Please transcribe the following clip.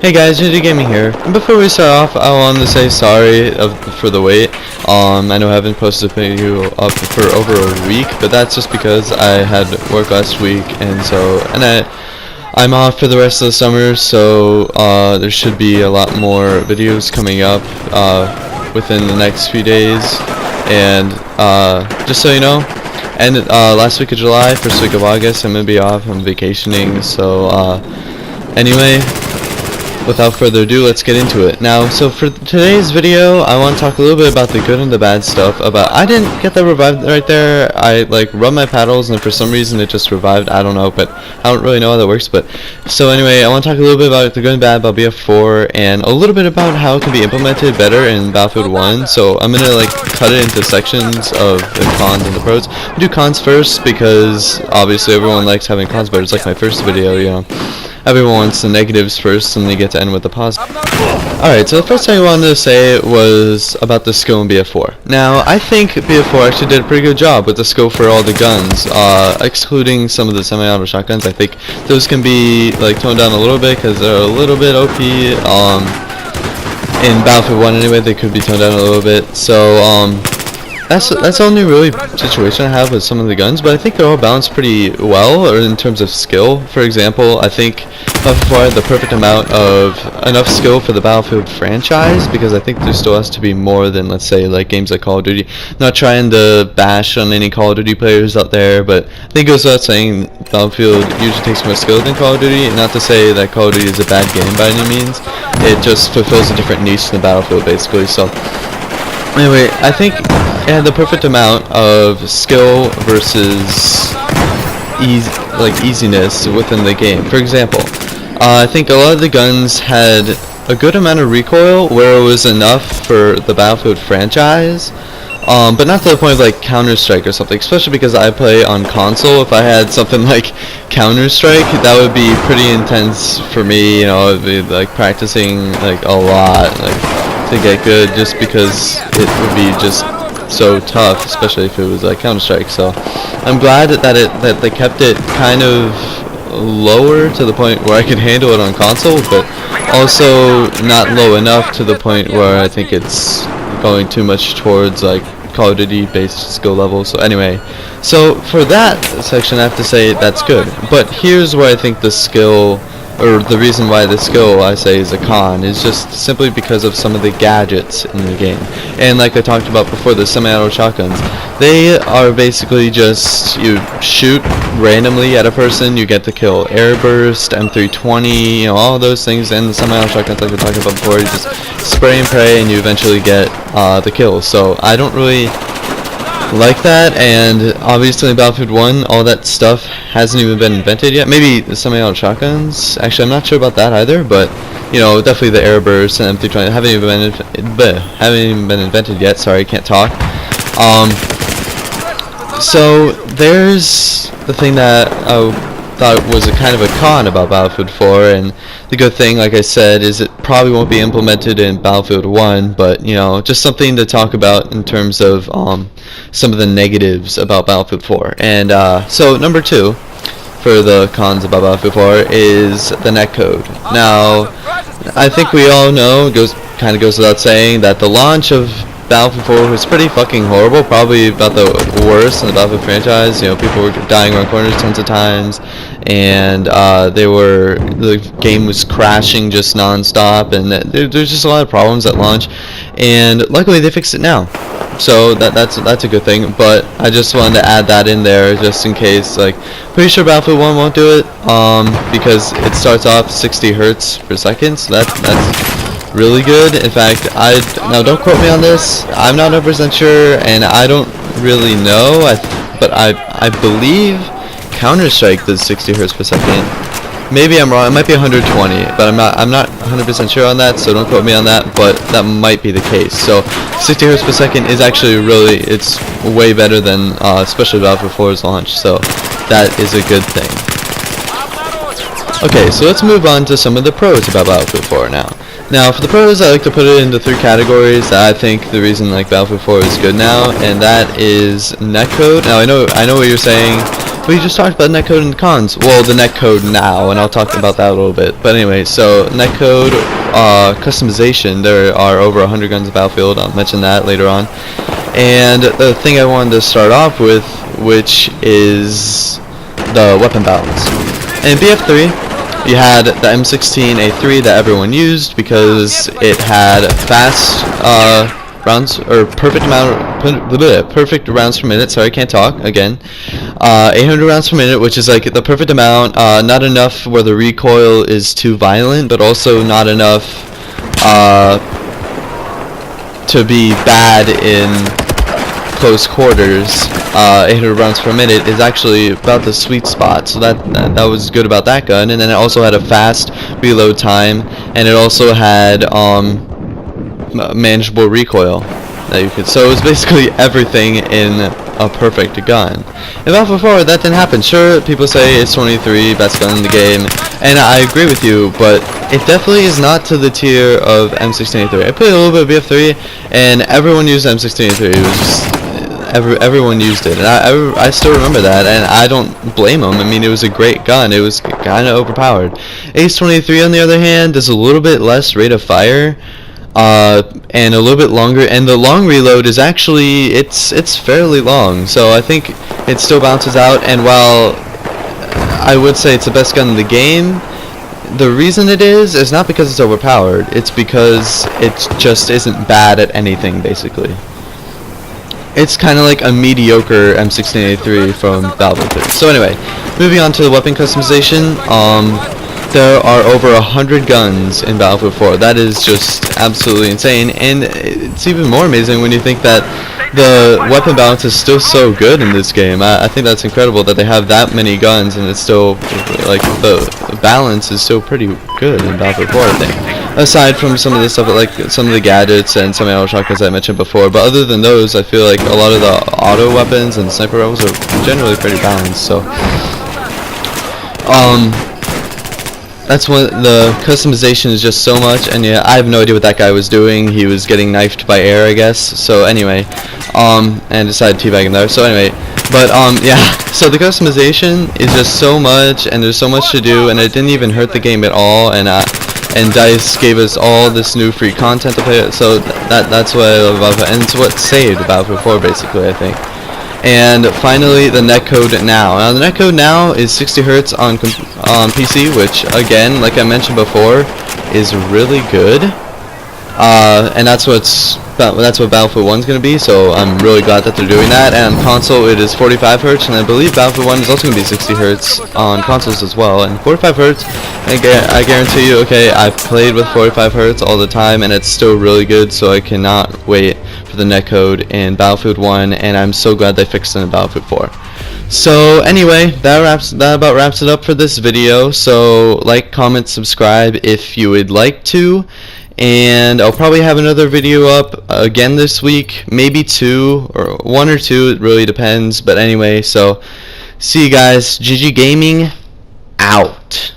Hey guys, JJ Gaming here. And before we start off, I wanted to say sorry for the wait. I know I haven't posted a video up for over a week, but that's just because I had work last week, and I'm off for the rest of the summer, so there should be a lot more videos coming up within the next few days. And just so you know, and last week of July, first week of August, I'm gonna be off. I'm vacationing, so anyway. Without further ado, let's get into it. Now, so for today's video, I want to talk a little bit about the good and the bad stuff. I didn't get that revived right there. I rubbed my paddles, and for some reason it just revived. I don't know, but I don't really know how that works. But so anyway, I want to talk a little bit about the good and bad about BF4, and a little bit about how it can be implemented better in Battlefield 1. So I'm gonna cut it into sections of the cons and the pros. I'll do cons first because obviously everyone likes having cons, but it's like my first video, you know. Everyone wants the negatives first, and they get to end with the positive. Alright, so the first thing I wanted to say was about the skill in BF4. Now, I think BF4 actually did a pretty good job with the skill for all the guns, excluding some of the semi-auto shotguns. I think those can be toned down a little bit because they're a little bit OP. In Battlefield 1 anyway, they could be toned down a little bit. So, that's the only really situation I have with some of the guns, but I think they're all balanced pretty well, or in terms of skill. For example, I think Battlefield 4 had the perfect amount of enough skill for the Battlefield franchise, because I think there still has to be more than, let's say, games like Call of Duty. I'm not trying to bash on any Call of Duty players out there, but I think it goes without saying Battlefield usually takes more skill than Call of Duty. Not to say that Call of Duty is a bad game by any means, it just fulfills a different niche than Battlefield basically. So anyway, I think it had the perfect amount of skill versus easiness within the game. For example, I think a lot of the guns had a good amount of recoil where it was enough for the Battlefield franchise, but not to the point of Counter-Strike or something, especially because I play on console. If I had something like Counter-Strike, that would be pretty intense for me, you know. It'd be practicing a lot to get good, just because it would be just so tough, especially if it was Counter-Strike. So I'm glad that they kept it kind of lower to the point where I could handle it on console, but also not low enough to the point where I think it's going too much towards Call of Duty based skill level. So anyway, so for that section I have to say that's good. But here's where I think the skill, or the reason why the skill I say is a con, is just simply because of some of the gadgets in the game. And like I talked about before, the semi-auto shotguns, they are basically just, you shoot randomly at a person, you get the kill. Airburst, M320, you know, all those things, and the semi-auto shotguns like we talked about before, you just spray and pray and you eventually get the kill. So I don't really like that, and obviously in Battlefield 1 all that stuff hasn't even been invented yet. Maybe the semi-auto shotguns, actually I'm not sure about that either, but you know, definitely the Airburst and M320 haven't even been invented yet. Sorry, can't talk. So there's the thing that I thought was a kind of a con about Battlefield 4, and the good thing, like I said, is it probably won't be implemented in Battlefield 1, but you know, just something to talk about in terms of some of the negatives about Battlefield 4. And so number 2 for the cons about Battlefield 4 is the netcode. Now, I think we all know, it kind of goes without saying, that the launch of Battlefield 4 was pretty fucking horrible, probably about the worst in the Battlefield franchise. You know, people were dying around corners tons of times, and the game was crashing just non-stop, and there's just a lot of problems at launch, and luckily they fixed it now. So that's a good thing, but I just wanted to add that in there just in case. Pretty sure Battlefield 1 won't do it, because it starts off 60 hertz per second, so that's really good. In fact, now don't quote me on this, I'm not 100% sure, and I don't really know, but I believe Counter-Strike does 60 hertz per second. Maybe I'm wrong, it might be 120, but I'm not 100% sure on that, so don't quote me on that, but that might be the case. So 60 hertz per second is actually it's way better than especially Battlefield 4's launch, so that is a good thing. Okay, so let's move on to some of the pros about Battlefield 4 now. Now, for the pros, I like to put it into 3 categories. I think the reason Battlefield 4 is good now, and that is netcode. Now, I know what you're saying. We just talked about netcode and cons. Well, the netcode now, and I'll talk about that a little bit. But anyway, so netcode customization. There are over 100 guns in Battlefield. I'll mention that later on. And the thing I wanted to start off with, which is the weapon balance. In BF3, you had the M16A3 that everyone used because it had fast rounds, or perfect rounds per minute. Sorry, I can't talk again. 800 rounds per minute, which is like the perfect amount. Not enough where the recoil is too violent, but also not enough to be bad in close quarters. 800 rounds per minute is actually about the sweet spot, so that was good about that gun. And then it also had a fast reload time, and it also had manageable recoil that you could. So it was basically everything in a perfect gun. In Battlefield 4, that didn't happen. Sure, people say it's 23, best gun in the game, and I agree with you, but it definitely is not to the tier of M16A3. I played a little bit of BF3, and everyone used M16A3. It was just everyone used it, and I still remember that, and I don't blame them. I mean, it was a great gun. It was kind of overpowered. Ace-23, on the other hand, does a little bit less rate of fire, and a little bit longer, and the long reload is actually it's fairly long, so I think it still bounces out. And while I would say it's the best gun in the game, the reason it is not because it's overpowered. It's because it just isn't bad at anything, basically. It's kind of like a mediocre M16A3 from Battlefield 3. So anyway, moving on to the weapon customization. There are over 100 guns in Battlefield 4. That is just absolutely insane, and it's even more amazing when you think that the weapon balance is still so good in this game. I think that's incredible that they have that many guns, and it's still, like, the balance is still pretty good in Battlefield 4, I think. Aside from some of the stuff, like some of the gadgets and some auto shotguns I mentioned before, but other than those, I feel like a lot of the auto weapons and sniper rifles are generally pretty balanced. So, that's when the customization is just so much, and yeah, I have no idea what that guy was doing. He was getting knifed by air, I guess. So anyway, and decided to teabag him there. So anyway, but yeah. So the customization is just so much, and there's so much to do, and it didn't even hurt the game at all. And DICE gave us all this new free content to play. So that's what I love about it, and it's what saved Battlefield 4, basically, I think. And finally, the netcode now. Now, the netcode now is 60 Hz on PC, which, again, like I mentioned before, is really good. And that's what Battlefield 1 is going to be, so I'm really glad that they're doing that. And on console, it is 45 Hz, and I believe Battlefield 1 is also going to be 60 Hz on consoles as well. And 45 Hz, I guarantee you, okay, I've played with 45 Hz all the time, and it's still really good, so I cannot wait for the netcode in Battlefield 1, and I'm so glad they fixed it in Battlefield 4. So anyway, that about wraps it up for this video. So like, comment, subscribe if you would like to. And I'll probably have another video up again this week, maybe 2 or 1 or 2, it really depends. But anyway, so see you guys. GG Gaming out.